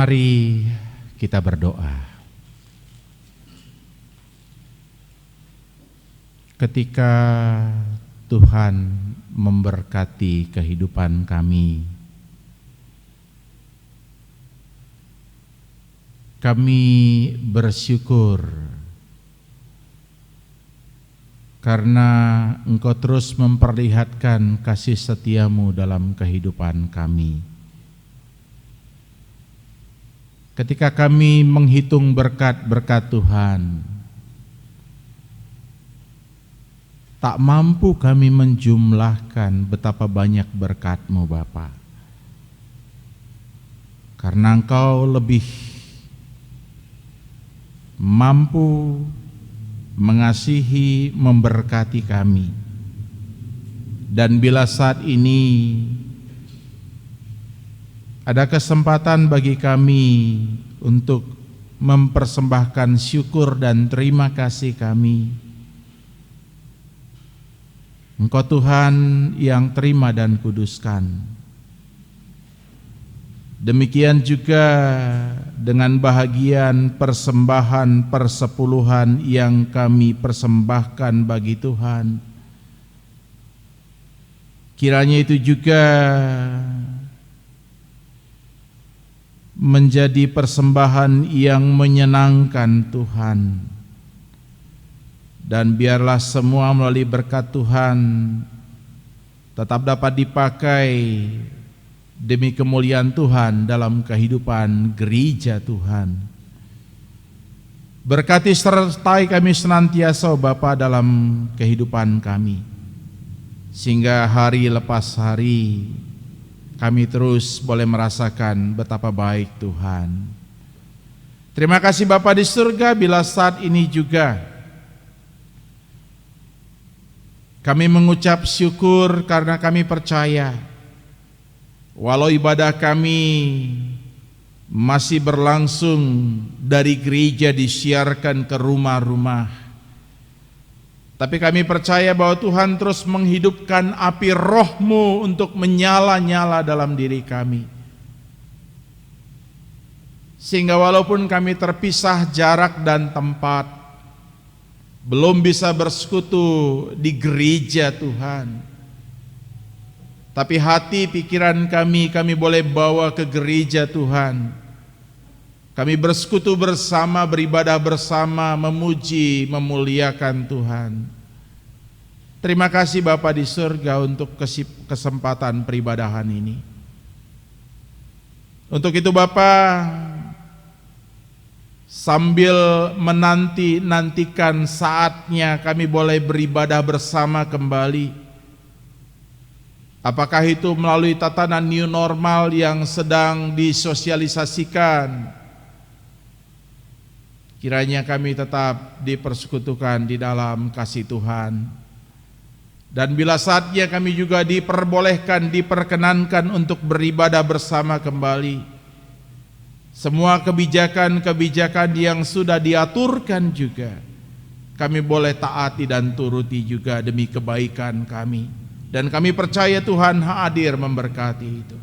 Mari kita berdoa. Ketika Tuhan memberkati kehidupan kami, kami bersyukur karena Engkau terus memperlihatkan kasih setia-Mu dalam kehidupan kami. Ketika kami menghitung berkat-berkat Tuhan, tak mampu kami menjumlahkan betapa banyak berkat-Mu Bapa. Karena Engkau lebih mampu mengasihi, memberkati kami. Dan bila saat ini ada kesempatan bagi kami untuk mempersembahkan syukur dan terima kasih kami, Engkau Tuhan yang terima dan kuduskan. Demikian juga dengan bahagian persembahan persepuluhan yang kami persembahkan bagi Tuhan. Kiranya itu juga menjadi persembahan yang menyenangkan Tuhan. Dan biarlah semua melalui berkat Tuhan tetap dapat dipakai demi kemuliaan Tuhan dalam kehidupan gereja Tuhan. Berkati sertai kami senantiasa Bapa dalam kehidupan kami, sehingga hari lepas hari kami terus boleh merasakan betapa baik Tuhan. Terima kasih Bapa di surga, bila saat ini juga kami mengucap syukur karena kami percaya walau ibadah kami masih berlangsung dari gereja disiarkan ke rumah-rumah, tapi kami percaya bahwa Tuhan terus menghidupkan api roh-Mu untuk menyala-nyala dalam diri kami. Sehingga walaupun kami terpisah jarak dan tempat, belum bisa bersekutu di gereja Tuhan, tapi hati pikiran kami boleh bawa ke gereja Tuhan. Kami bersekutu bersama, beribadah bersama, memuji, memuliakan Tuhan. Terima kasih Bapa di surga untuk kesempatan peribadahan ini. Untuk itu Bapa, sambil menantikan saatnya kami boleh beribadah bersama kembali, apakah itu melalui tatanan new normal yang sedang disosialisasikan, kiranya kami tetap dipersekutukan di dalam kasih Tuhan. Dan bila saatnya kami juga diperbolehkan, diperkenankan untuk beribadah bersama kembali, semua kebijakan-kebijakan yang sudah diaturkan juga kami boleh taati dan turuti juga demi kebaikan kami. Dan kami percaya Tuhan hadir memberkati itu.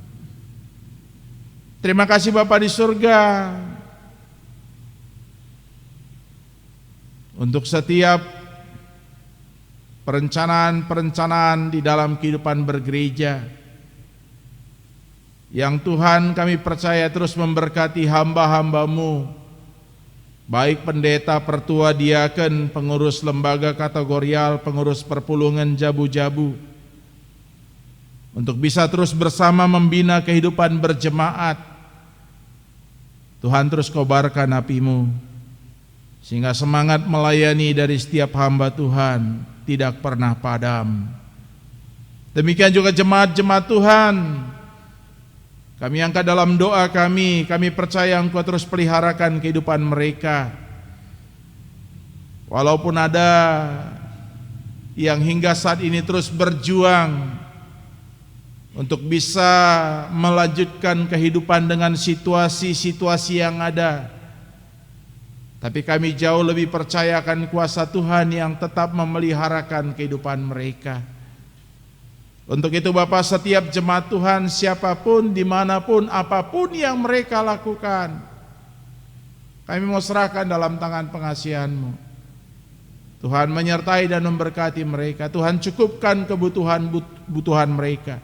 Terima kasih Bapa di surga untuk setiap perencanaan-perencanaan di dalam kehidupan bergereja, yang Tuhan kami percaya terus memberkati hamba-hamba-Mu, baik pendeta, pertua, diaken, pengurus lembaga kategorial, pengurus perpulungan jabu-jabu, untuk bisa terus bersama membina kehidupan berjemaat. Tuhan terus kobarkan api-Mu, sehingga semangat melayani dari setiap hamba Tuhan tidak pernah padam. Demikian juga jemaat-jemaat Tuhan, kami angkat dalam doa kami percaya Engkau terus peliharakan kehidupan mereka. Walaupun ada yang hingga saat ini terus berjuang untuk bisa melanjutkan kehidupan dengan situasi-situasi yang ada, tapi kami jauh lebih percayakan kuasa Tuhan yang tetap memeliharakan kehidupan mereka. Untuk itu Bapa, setiap jemaat Tuhan, siapapun, dimanapun, apapun yang mereka lakukan, kami mau serahkan dalam tangan pengasihan-Mu. Tuhan menyertai dan memberkati mereka. Tuhan cukupkan kebutuhan mereka.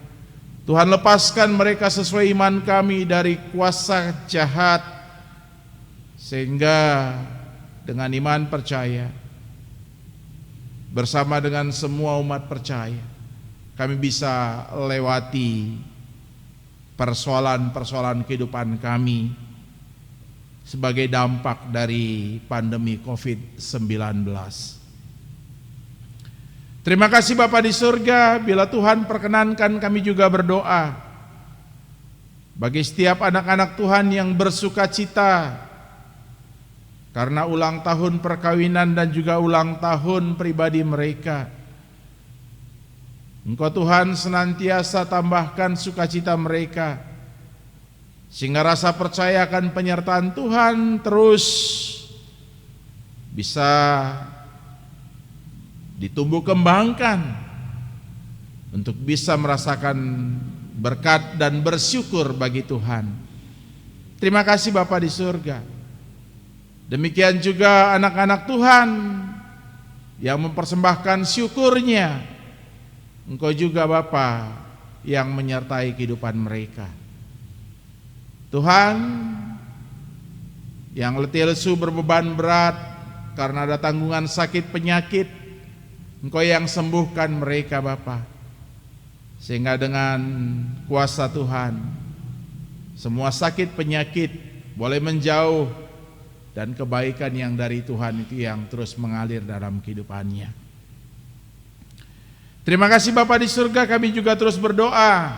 Tuhan lepaskan mereka sesuai iman kami dari kuasa jahat, sehingga dengan iman percaya, bersama dengan semua umat percaya, kami bisa lewati persoalan-persoalan kehidupan kami sebagai dampak dari pandemi COVID-19. Terima kasih Bapa di surga, bila Tuhan perkenankan kami juga berdoa bagi setiap anak-anak Tuhan yang bersuka cita karena ulang tahun perkawinan dan juga ulang tahun pribadi mereka. Engkau Tuhan senantiasa tambahkan sukacita mereka, sehingga rasa percaya akan penyertaan Tuhan terus bisa ditumbuh kembangkan untuk bisa merasakan berkat dan bersyukur bagi Tuhan. Terima kasih Bapa di surga. Demikian juga anak-anak Tuhan yang mempersembahkan syukurnya, Engkau juga Bapa yang menyertai kehidupan mereka. Tuhan, yang letih lesu berbeban berat karena ada tanggungan sakit penyakit, Engkau yang sembuhkan mereka Bapa, sehingga dengan kuasa Tuhan semua sakit penyakit boleh menjauh, dan kebaikan yang dari Tuhan itu yang terus mengalir dalam kehidupannya. Terima kasih Bapa di surga, kami juga terus berdoa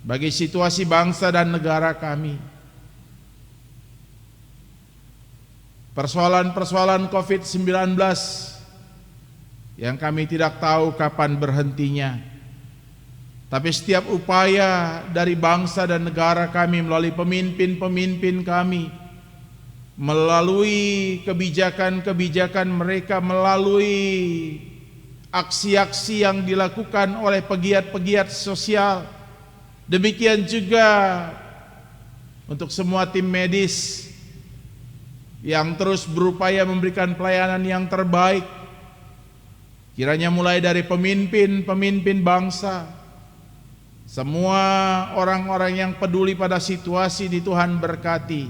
bagi situasi bangsa dan negara kami. Persoalan-persoalan COVID-19 yang kami tidak tahu kapan berhentinya. Tapi setiap upaya dari bangsa dan negara kami melalui pemimpin-pemimpin kami, melalui kebijakan-kebijakan mereka, melalui aksi-aksi yang dilakukan oleh pegiat-pegiat sosial, demikian juga untuk semua tim medis yang terus berupaya memberikan pelayanan yang terbaik. Kiranya mulai dari pemimpin bangsa, semua orang-orang yang peduli pada situasi di Tuhan berkati,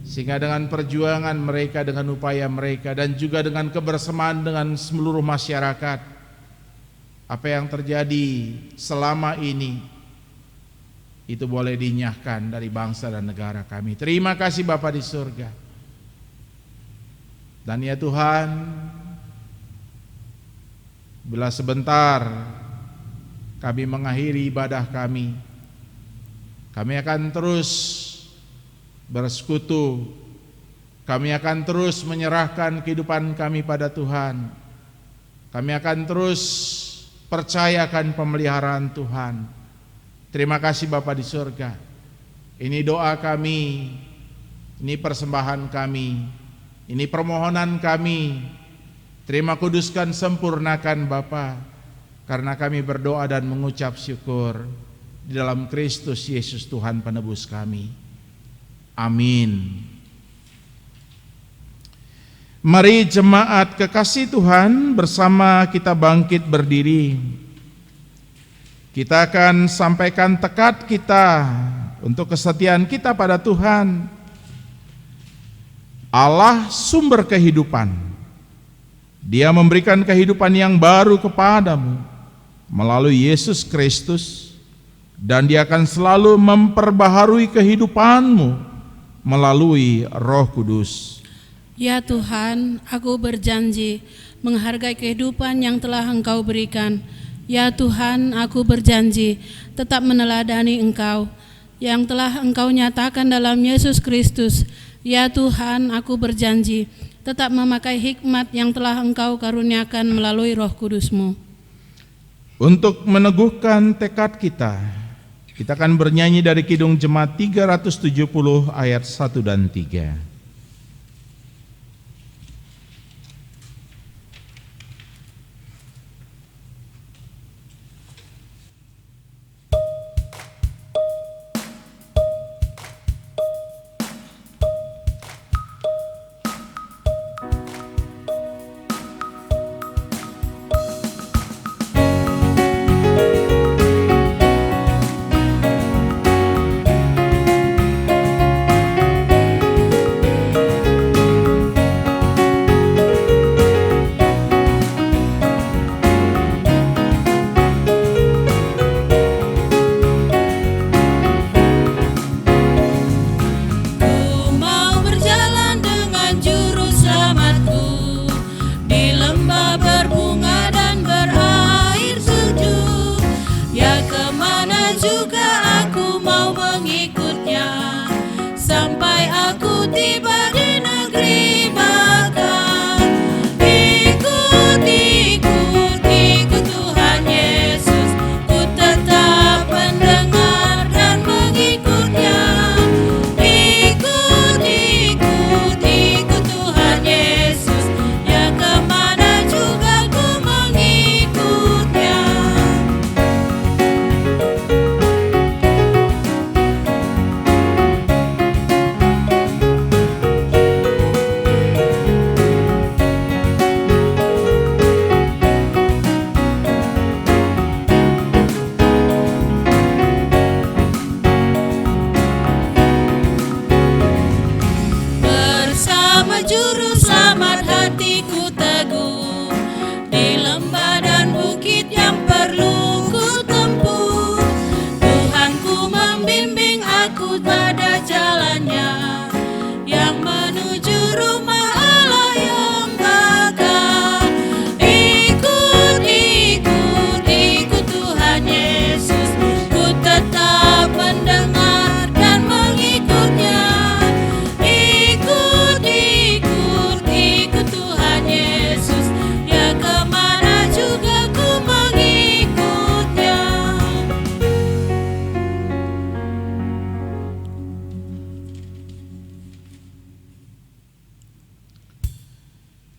sehingga dengan perjuangan mereka, dengan upaya mereka, dan juga dengan kebersamaan dengan seluruh masyarakat, apa yang terjadi selama ini itu boleh dinyahkan dari bangsa dan negara kami. Terima kasih Bapa di surga. Dan ya Tuhan, bila sebentar kami mengakhiri ibadah kami akan terus bersekutu, kami akan terus menyerahkan kehidupan kami pada Tuhan, kami akan terus percayakan pemeliharaan Tuhan. Terima kasih Bapa di surga. Ini doa kami, ini persembahan kami, ini permohonan kami. Terima kuduskan, sempurnakan Bapa, karena kami berdoa dan mengucap syukur di dalam Kristus Yesus Tuhan penebus kami. Amin. Mari jemaat kekasih Tuhan, bersama kita bangkit berdiri. Kita akan sampaikan tekad kita untuk kesetiaan kita pada Tuhan. Allah sumber kehidupan. Dia memberikan kehidupan yang baru kepadamu melalui Yesus Kristus, dan Dia akan selalu memperbaharui kehidupanmu melalui Roh Kudus. Ya Tuhan, aku berjanji menghargai kehidupan yang telah Engkau berikan. Ya Tuhan, aku berjanji tetap meneladani Engkau yang telah Engkau nyatakan dalam Yesus Kristus. Ya Tuhan, aku berjanji tetap memakai hikmat yang telah Engkau karuniakan melalui Roh Kudus-Mu. Untuk meneguhkan tekad kita akan bernyanyi dari Kidung Jemaat 370 ayat 1 dan 3.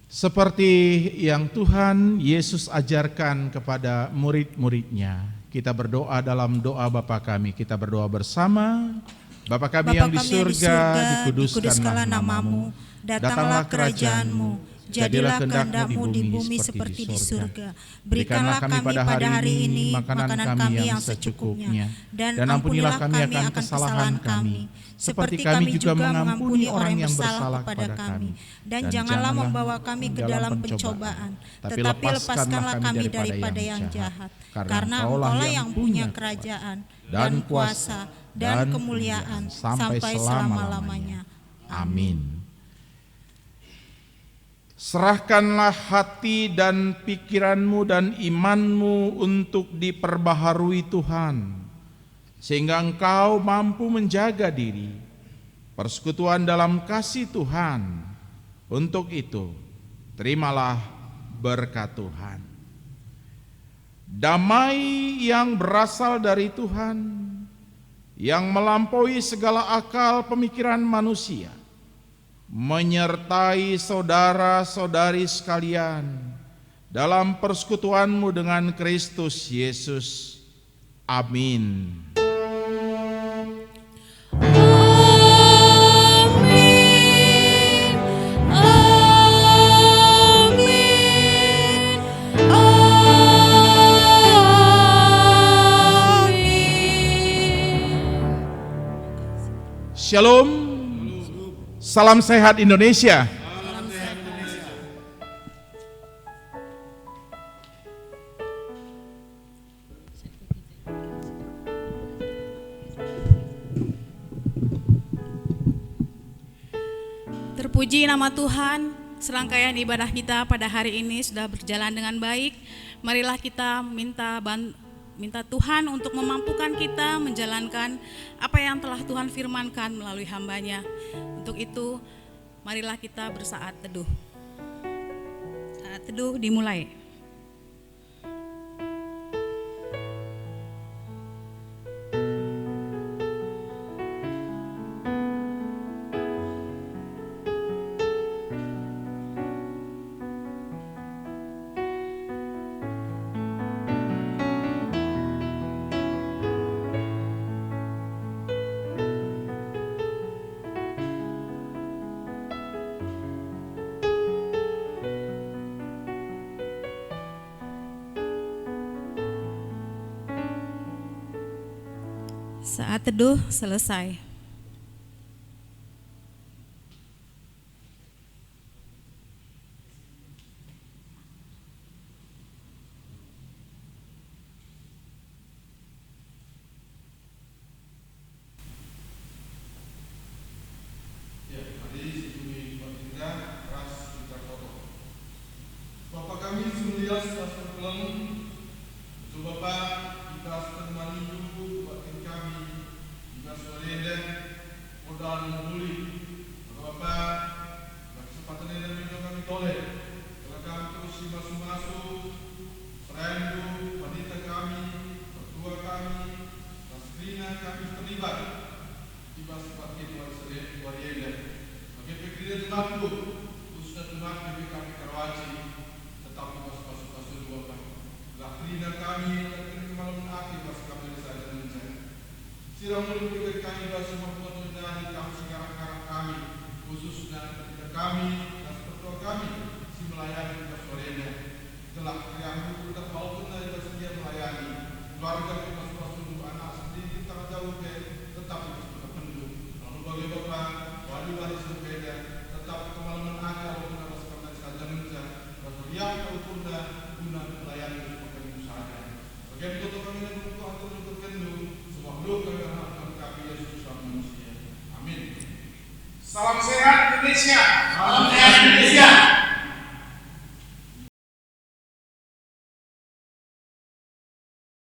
Seperti yang Tuhan Yesus ajarkan kepada murid-muridnya, kita berdoa dalam doa Bapa kami. Kita berdoa bersama. Bapa kami yang di surga, dikuduskanlah namamu, datanglah kerajaanmu, jadilah kehendak-Mu di bumi seperti di surga. Berikanlah kami pada hari ini makanan kami yang secukupnya, dan ampunilah kami akan kesalahan kami, seperti kami juga mengampuni orang yang bersalah kepada kami. Dan janganlah membawa kami ke dalam pencobaan, tetapi lepaskanlah kami daripada yang jahat. Karena Engkaulah yang punya kerajaan, dan kuasa, dan kemuliaan sampai selama-lamanya. Amin. Serahkanlah hati dan pikiranmu dan imanmu untuk diperbaharui Tuhan, sehingga engkau mampu menjaga diri, persekutuan dalam kasih Tuhan. Untuk itu, terimalah berkat Tuhan. Damai yang berasal dari Tuhan, yang melampaui segala akal pemikiran manusia, menyertai saudara-saudari sekalian dalam persekutuanmu dengan Kristus Yesus. Amin. Shalom. Salam sehat Indonesia. Terpuji nama Tuhan, serangkaian ibadah kita pada hari ini sudah berjalan dengan baik. Marilah kita minta Tuhan untuk memampukan kita menjalankan apa yang telah Tuhan firmankan melalui hamba-Nya. Untuk itu, marilah kita bersaat teduh. Saat teduh dimulai. Saat teduh selesai. Bapak kami semulia sesuatu kelam, Bapak kita setelah hidup batin kami, kita suarenda modal membuli, Bapak kesempatan ini dan kami toleh, kalau kami terus masuk, perendu, wanita kami, mertua kami, Nasrina kami terlibat, tiba seperti suarenda, bagi pikiran terlalu, khususnya terlalu kami terwajib. Lakrina kami, lakrina malam akhir pas kami saja mencari. Sirah mulut kami bahasa mempunyai dari kami sekarang kami, khususnya ketika kami dan seperti kami si melayani kita sorenya. Telah yang itu tetap walaupun dari bersedia melayani keluarga kita sungguh anak sendiri tak jauh tetap kita penuh. Lalu bagi Bapak wali-wali sepeda tetap kemaluan akhir walaupun harus kami saja mencari. Yang kau pun guna melayani. Bagi itu kami dan untuk atur untuk kendu semua doa kami harapkan kami Yesus Kristus manusia. Amin. Salam sehat Indonesia.